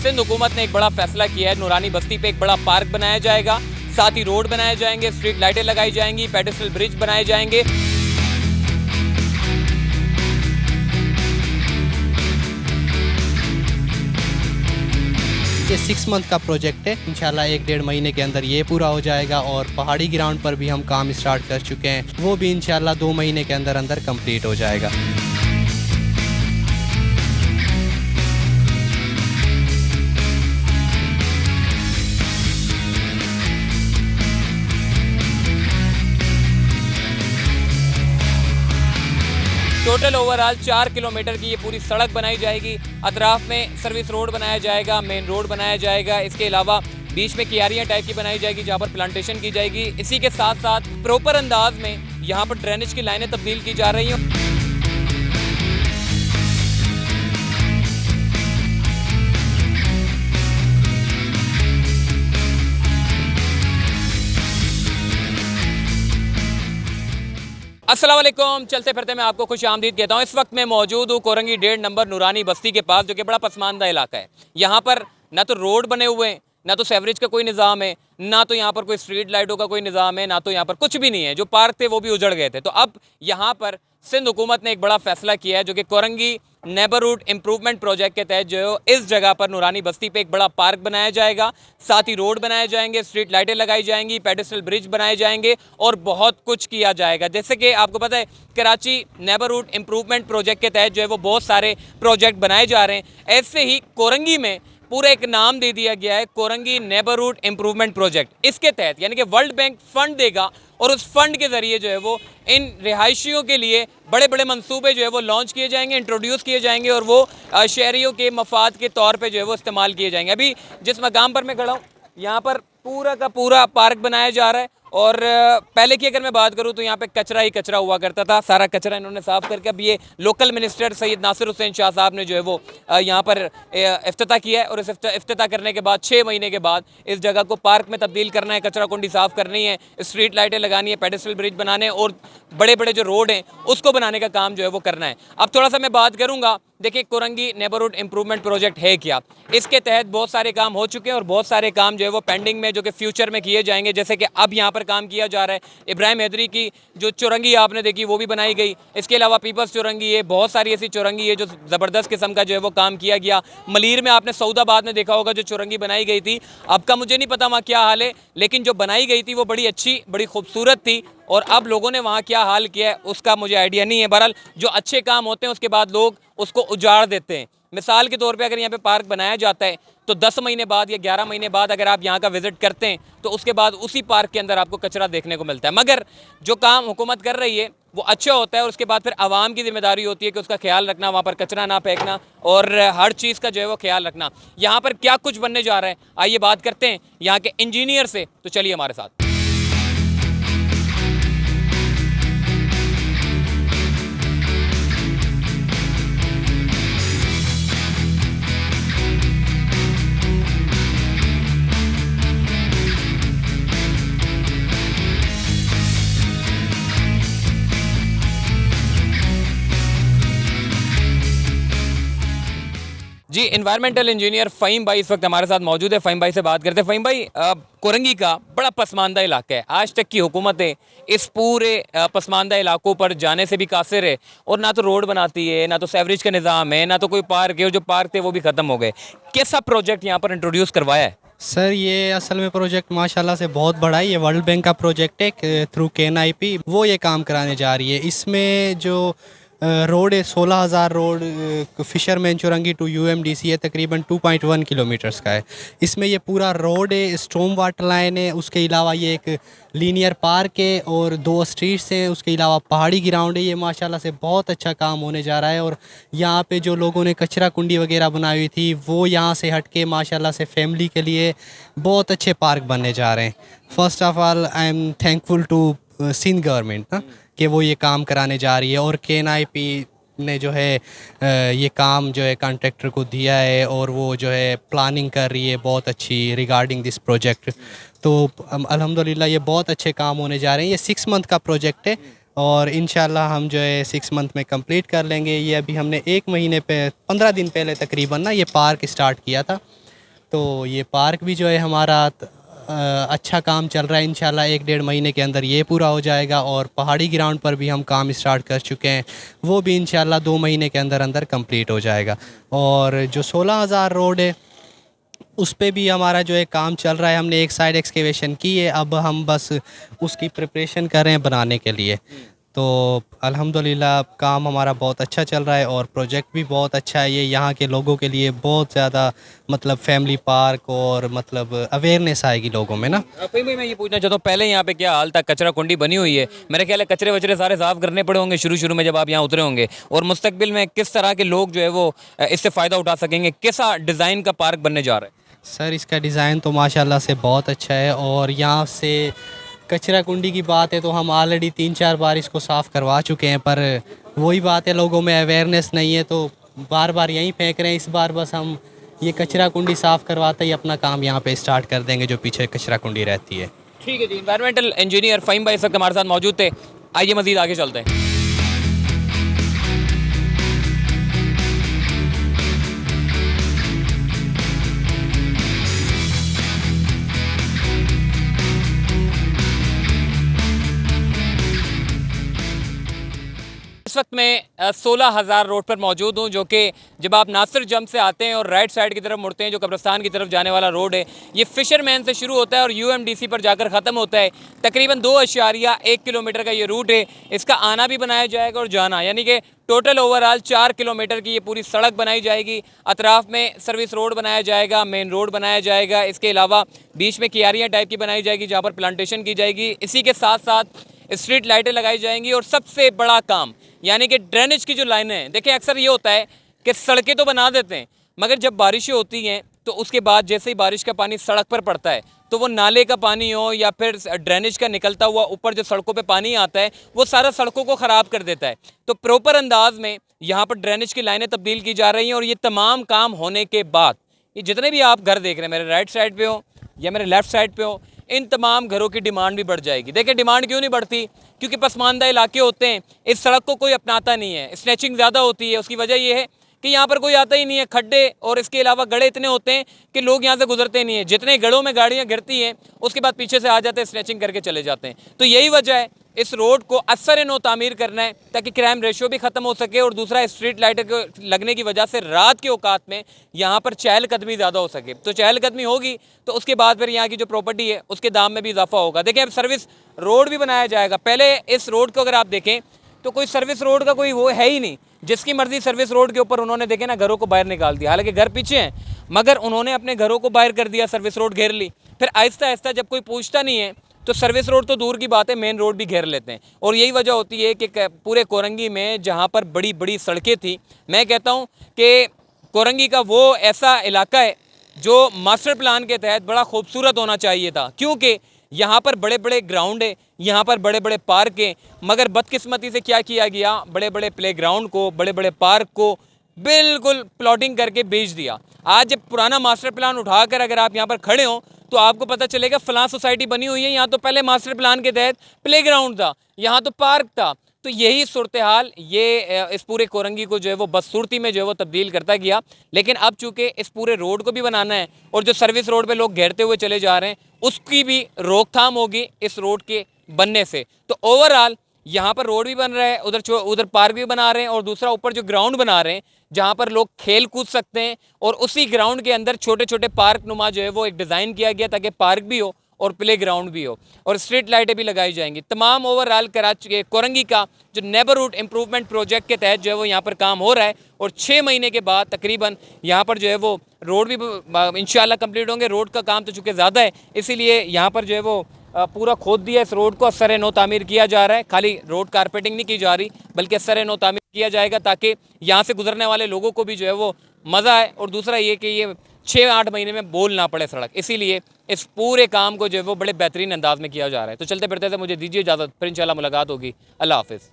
सिंध हुकूमत ने एक बड़ा फैसला किया है। नूरानी बस्ती पे एक बड़ा पार्क बनाया जाएगा, साथ ही रोड बनाए जाएंगे, स्ट्रीट लाइटें लगाई जाएंगी, पेडेस्ट्रियल ब्रिज बनाए जाएंगे। ये 6 मंथ का प्रोजेक्ट है। इंशाल्लाह 1-1.5 महीने के अंदर ये पूरा हो जाएगा और पहाड़ी ग्राउंड पर भी हम काम स्टार्ट कर चुके हैं, वो भी इंशाल्लाह 2 महीने के अंदर अंदर कंप्लीट हो जाएगा। टोटल ओवरऑल 4 किलोमीटर की ये पूरी सड़क बनाई जाएगी। अतराफ में सर्विस रोड बनाया जाएगा, मेन रोड बनाया जाएगा। इसके अलावा बीच में कियारियाँ टाइप की बनाई जाएगी जहाँ पर प्लांटेशन की जाएगी। इसी के साथ साथ प्रॉपर अंदाज में यहाँ पर ड्रेनेज की लाइनें तब्दील की जा रही हैं। अस्सलाम वालेकुम, चलते फिरते मैं आपको खुश आमदीद कहता हूँ। इस वक्त मैं मौजूद हूँ कोरंगी 1.5 नंबर नूरानी बस्ती के पास, जो कि बड़ा पसमानदा इलाका है। यहाँ पर ना तो रोड बने हुए हैं, ना तो सेवरेज का कोई निज़ाम है, ना तो यहाँ पर कोई स्ट्रीट लाइटों का कोई निज़ाम है, ना तो यहाँ पर कुछ भी नहीं है। जो पार्क थे वो भी उजड़ गए थे। तो अब यहाँ पर सिंध हुकूमत ने एक बड़ा फैसला किया है, जो कि कोरंगी नेबरहुड इम्प्रूवमेंट प्रोजेक्ट के तहत जो है इस जगह पर नूरानी बस्ती पे एक बड़ा पार्क बनाया जाएगा, साथ ही रोड बनाए जाएंगे, स्ट्रीट लाइटें लगाई जाएंगी, पेडेस्ट्रियल ब्रिज बनाए जाएंगे और बहुत कुछ किया जाएगा। जैसे कि आपको पता है कराची नेबरहुड इम्प्रूवमेंट प्रोजेक्ट के तहत जो है वो बहुत सारे प्रोजेक्ट बनाए जा रहे हैं। ऐसे ही कोरंगी में पूरा एक नाम दे दिया गया है, कोरंगी नेबरहुड इम्प्रूवमेंट प्रोजेक्ट। इसके तहत यानी कि वर्ल्ड बैंक फंड देगा और उस फंड के ज़रिए जो है वो इन रिहायशियों के लिए बड़े बड़े मंसूबे जो है वो लॉन्च किए जाएंगे, इंट्रोड्यूस किए जाएंगे और वो शहरियों के मफाद के तौर पे जो है वो इस्तेमाल किए जाएंगे। अभी जिस मकाम पर मैं खड़ा हूँ यहाँ पर पूरा का पूरा पार्क बनाया जा रहा है और पहले की अगर मैं बात करूं तो यहाँ पे कचरा ही कचरा हुआ करता था। सारा कचरा इन्होंने साफ़ करके अब ये लोकल मिनिस्टर सैयद नासिर हुसैन शाह साहब ने जो है वो यहाँ पर इफ्तिताह किया है और इस इफ्तिताह करने के बाद 6 महीने के बाद इस जगह को पार्क में तब्दील करना है, कचरा कुंडी साफ़ करनी है, स्ट्रीट लाइटें लगानी है, पेडेस्ट्रियल ब्रिज बनाने और बड़े बड़े जो रोड हैं उसको बनाने का काम जो है वो करना है। अब थोड़ा सा मैं बात करूँगा, देखिए कोरंगी नेबरहुड इम्प्रूवमेंट प्रोजेक्ट है क्या। इसके तहत बहुत सारे काम हो चुके हैं और बहुत सारे काम जो है वो पेंडिंग में, जो कि फ्यूचर में किए जाएंगे। जैसे कि अब यहाँ पर काम किया जा रहा है, इब्राहिम हैदरी की जो चौरंगी आपने देखी वो भी बनाई गई। इसके अलावा पीपल्स चौरंगी है, बहुत सारी ऐसी चौरंगी है जो ज़बरदस्त किस्म का जो है वो काम किया गया। मलीर में आपने सऊदाबाद में देखा होगा जो चौरंगी बनाई गई थी, अब का मुझे नहीं पता वहाँ क्या हाल है, लेकिन जो बनाई गई थी वो बड़ी अच्छी बड़ी खूबसूरत थी और अब लोगों ने वहाँ क्या हाल किया है उसका मुझे आइडिया नहीं है। बहरहाल जो अच्छे काम होते हैं उसके बाद लोग उसको उजाड़ देते हैं। मिसाल के तौर पे अगर यहाँ पे पार्क बनाया जाता है तो 10 महीने बाद या 11 महीने बाद अगर आप यहाँ का विज़िट करते हैं तो उसके बाद उसी पार्क के अंदर आपको कचरा देखने को मिलता है। मगर जो काम हुकूमत कर रही है वो अच्छा होता है और उसके बाद फिर आवाम की जिम्मेदारी होती है कि उसका ख्याल रखना, वहाँ पर कचरा ना फेंकना और हर चीज़ का जो है वो ख्याल रखना। यहाँ पर क्या कुछ बनने जा रहा है आइए बात करते हैं यहाँ के इंजीनियर से, तो चलिए हमारे साथ। जी, एनवायरमेंटल इंजीनियर फ़हीम भाई इस वक्त हमारे साथ मौजूद है। फ़हीम भाई से बात करते हैं। फ़हीम भाई, कोरंगी का बड़ा पसमानदा इलाका है, आज तक की हुकूमतें इस पूरे पसमानदा इलाकों पर जाने से भी कासिर है और ना तो रोड बनाती है, ना तो सेवरेज का निज़ाम है, ना तो कोई पार्क है, और जो पार्क थे वो भी ख़त्म हो गए। कैसा प्रोजेक्ट यहाँ पर इंट्रोड्यूस करवाया है? सर ये असल में प्रोजेक्ट माशाल्लाह से बहुत बड़ा है। ये वर्ल्ड बैंक का प्रोजेक्ट है, थ्रू KNIP वो ये काम कराने जा रही है। इसमें जो रोड है 16,000 road fisherman Chaurangi to UMDC है, तकरीबन 2.1 किलोमीटर्स का है। इसमें ये पूरा रोड है, स्टॉर्म वाटर लाइन है, उसके अलावा ये एक लीनियर पार्क है और 2 स्ट्रीट्स हैं, उसके अलावा पहाड़ी ग्राउंड है। ये माशाल्लाह से बहुत अच्छा काम होने जा रहा है और यहाँ पे जो लोगों ने कचरा कुंडी वगैरह बनाई हुई थी वो यहाँ से हट के माशाल्लाह से फैमिली के लिए बहुत अच्छे पार्क बनने जा रहे हैं। First of all I am thankful to Sindh government ना कि वो ये काम कराने जा रही है और KNIP ने जो है ये काम जो है कॉन्ट्रैक्टर को दिया है और वो जो है प्लानिंग कर रही है बहुत अच्छी रिगार्डिंग दिस प्रोजेक्ट। तो अल्हम्दुलिल्लाह ये बहुत अच्छे काम होने जा रहे हैं। ये 6 मंथ का प्रोजेक्ट है और इंशाल्लाह हम जो है 6 मंथ में कंप्लीट कर लेंगे। ये अभी हमने 1 महीने पे 15 दिन पहले तकरीबन ना ये पार्क स्टार्ट किया था। तो ये पार्क भी जो है हमारा अच्छा काम चल रहा है। इंशाल्लाह 1-1.5 महीने के अंदर ये पूरा हो जाएगा। और पहाड़ी ग्राउंड पर भी हम काम स्टार्ट कर चुके हैं, वो भी इंशाल्लाह 2 महीने के अंदर अंदर कंप्लीट हो जाएगा। और जो 16,000 रोड है उस पे भी हमारा जो है काम चल रहा है। हमने एक साइड एक्सकेवेशन की है, अब हम बस उसकी प्रिपरेशन कर रहे हैं बनाने के लिए। तो अल्हम्दुलिल्लाह काम हमारा बहुत अच्छा चल रहा है और प्रोजेक्ट भी बहुत अच्छा है। ये यहाँ के लोगों के लिए बहुत ज़्यादा मतलब फैमिली पार्क और मतलब अवेयरनेस आएगी लोगों में ना। भाई मैं ये पूछना चाहता हूँ, पहले यहाँ पे क्या हाल था? कचरा कुंडी बनी हुई है, मेरे ख्याल है कचरे वचरे सारे साफ करने पड़े होंगे शुरू शुरू में जब आप यहाँ उतरे होंगे। और मुस्तकबिल में किस तरह के लोग जो है वो इससे फ़ायदा उठा सकेंगे? कैसा डिज़ाइन का पार्क बनने जा रहा है? सर इसका डिज़ाइन तो माशाल्लाह से बहुत अच्छा है। और यहाँ से कचरा कुंडी की बात है तो हम ऑलरेडी 3-4 बार इसको साफ़ करवा चुके हैं, पर वही बात है लोगों में अवेयरनेस नहीं है तो बार बार यहीं फेंक रहे हैं। इस बार बस हम ये कचरा कुंडी साफ़ करवाते ही अपना काम यहाँ पे स्टार्ट कर देंगे जो पीछे कचरा कुंडी रहती है। ठीक है जी, इन्वायरमेंटल इंजीनियर फ़हीम भाई इस वक्त हमारे साथ मौजूद थे। आइए मज़ीद आगे चलते हैं। इस वक्त मैं 16,000 रोड पर मौजूद हूँ, जो कि जब आप नासिर जंप से आते हैं और राइट साइड की तरफ मुड़ते हैं, जो कब्रिस्तान की तरफ जाने वाला रोड है, ये फिशरमैन से शुरू होता है और UMDC पर जाकर ख़त्म होता है। तकरीबन 2.1 किलोमीटर का ये रूट है। इसका आना भी बनाया जाएगा और जाना, यानी कि टोटल ओवरऑल 4 किलोमीटर की ये पूरी सड़क बनाई जाएगी। अतराफ़ में सर्विस रोड बनाया जाएगा, मेन रोड बनाया जाएगा। इसके अलावा बीच में क्यारियाँ टाइप की बनाई जाएगी जहाँ पर प्लांटेशन की जाएगी। इसी के साथ साथ स्ट्रीट लाइटें लगाई जाएंगी। और सबसे बड़ा काम यानी कि ड्रेनेज की जो लाइनें हैं, देखिए अक्सर ये होता है कि सड़कें तो बना देते हैं, मगर जब बारिशें होती हैं तो उसके बाद जैसे ही बारिश का पानी सड़क पर पड़ता है तो वो नाले का पानी हो या फिर ड्रेनेज का निकलता हुआ ऊपर जो सड़कों पे पानी आता है वो सारा सड़कों को ख़राब कर देता है। तो प्रॉपर अंदाज में यहाँ पर ड्रेनेज की लाइनें तब्दील की जा रही हैं। और ये तमाम काम होने के बाद ये जितने भी आप घर देख रहे हैं, मेरे राइट साइड पे हो या मेरे लेफ़्ट साइड पे हो, इन तमाम घरों की डिमांड भी बढ़ जाएगी। देखिए डिमांड क्यों नहीं बढ़ती? क्योंकि पसमानदा इलाके होते हैं, इस सड़क को कोई अपनाता नहीं है, स्नैचिंग ज़्यादा होती है। उसकी वजह यह है कि यहाँ पर कोई आता ही नहीं है, खड्डे और इसके अलावा गड्ढे इतने होते हैं कि लोग यहाँ से गुजरते नहीं हैं। जितने गड्ढों में गाड़ियाँ गिरती हैं उसके बाद पीछे से आ जाते हैं, स्नैचिंग करके चले जाते हैं। तो यही वजह है इस रोड को असर नो तामीर करना है ताकि क्राइम रेशियो भी ख़त्म हो सके। और दूसरा स्ट्रीट लाइट के लगने की वजह से रात के औकात में यहाँ पर चहलकदमी ज़्यादा हो सके। तो चहलकदमी होगी तो उसके बाद फिर यहाँ की जो प्रॉपर्टी है उसके दाम में भी इजाफा होगा। देखिए अब सर्विस रोड भी बनाया जाएगा। पहले इस रोड को अगर आप देखें तो कोई सर्विस रोड का कोई वो है ही नहीं, जिसकी मर्जी सर्विस रोड के ऊपर उन्होंने देखे ना घरों को बाहर निकाल दिया। हालांकि घर पीछे हैं मगर उन्होंने अपने घरों को बाहर कर दिया, सर्विस रोड घेर ली। फिर आहिस्ता आहिस्ता जब कोई पूछता नहीं है तो सर्विस रोड तो दूर की बात है, मेन रोड भी घेर लेते हैं। और यही वजह होती है कि पूरे कोरंगी में जहाँ पर बड़ी बड़ी सड़कें थी, मैं कहता हूँ कि कोरंगी का वो ऐसा इलाका है जो मास्टर प्लान के तहत बड़ा खूबसूरत होना चाहिए था, क्योंकि यहाँ पर बड़े बड़े ग्राउंड है, यहाँ पर बड़े बड़े पार्क हैं। मगर बदकिस्मती से क्या किया गया, बड़े बड़े प्ले ग्राउंड को, बड़े बड़े पार्क को बिल्कुल प्लॉटिंग करके बेच दिया। आज जब पुराना मास्टर प्लान उठाकर अगर आप यहाँ पर खड़े हो तो आपको पता चलेगा फलां सोसाइटी बनी हुई है, यहाँ तो पहले मास्टर प्लान के तहत प्ले ग्राउंड था, यहाँ तो पार्क था। तो यही सूरत हाल ये इस पूरे कोरंगी को जो है वो बदसूरती में जो है वो तब्दील करता गया। लेकिन अब चूँकि इस पूरे रोड को भी बनाना है और जो सर्विस रोड पे लोग घेरते हुए चले जा रहे हैं उसकी भी रोकथाम होगी इस रोड के बनने से। तो ओवरऑल यहाँ पर रोड भी बन रहा है, उधर पार्क भी बना रहे हैं और दूसरा ऊपर जो ग्राउंड बना रहे हैं जहाँ पर लोग खेल कूद सकते हैं। और उसी ग्राउंड के अंदर छोटे छोटे पार्क नुमा जो है वो एक डिज़ाइन किया गया ताकि पार्क भी हो और प्ले ग्राउंड भी हो और स्ट्रीट लाइटें भी लगाई जाएंगी। तमाम ओवरऑल कराची के कोरंगी का जो नेबरहुड इंप्रूवमेंट प्रोजेक्ट के तहत जो है वो यहाँ पर काम हो रहा है। और 6 महीने के बाद तकरीबन यहाँ पर जो है वो रोड भी इंशाल्लाह कंप्लीट होंगे। रोड का काम तो चूँकि ज़्यादा है इसीलिए यहाँ पर जो है वो पूरा खोद दिया, इस रोड को असर नो तामीर किया जा रहा है। खाली रोड कारपेटिंग नहीं की जा रही बल्कि असर नो तामीर किया जाएगा ताकि यहाँ से गुजरने वाले लोगों को भी जो है वो मज़ा आए। और दूसरा ये कि ये 6-8 महीने में बोल ना पड़े सड़क, इसीलिए इस पूरे काम को जो है वो बड़े बेहतरीन अंदाज में किया जा रहा है। तो चलते फिरते थे, मुझे दीजिए इजाज़त, फिर इंशाल्लाह मुलाकात होगी। अल्लाह हाफ़िज़।